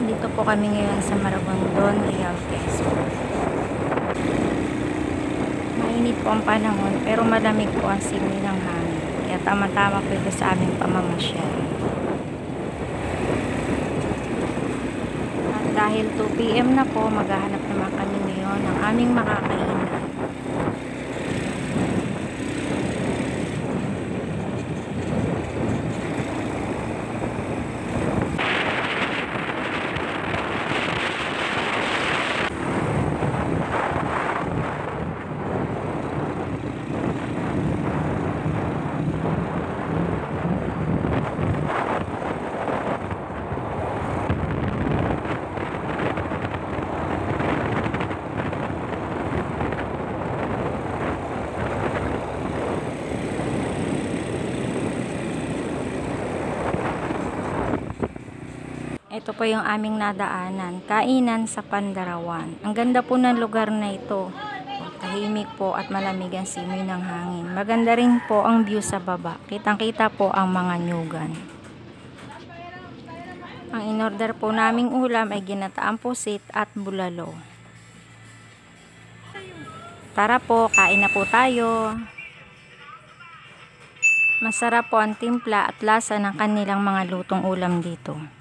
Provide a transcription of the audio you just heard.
Dito po kami ngayon sa Maragondon, Real Quezon. Mainit po ang panahon pero malamig po ang simoy ng hangin. Kaya tama-tama po ito sa aming pamamasyal. At dahil 2 PM na po, maghahanap naman kami ngayon ng aming makakainan. Ito po yung aming nadaanan, kainan sa Pandarawan. Ang ganda po ng lugar na ito. Tahimik po at malamig ang simoy ng hangin. Maganda rin po ang view sa baba. Kitang-kita po ang mga nyugan. Ang in-order po naming ulam ay ginataang pusit at bulalo. Tara po, kain na po tayo. Masarap po ang timpla at lasa ng kanilang mga lutong ulam dito.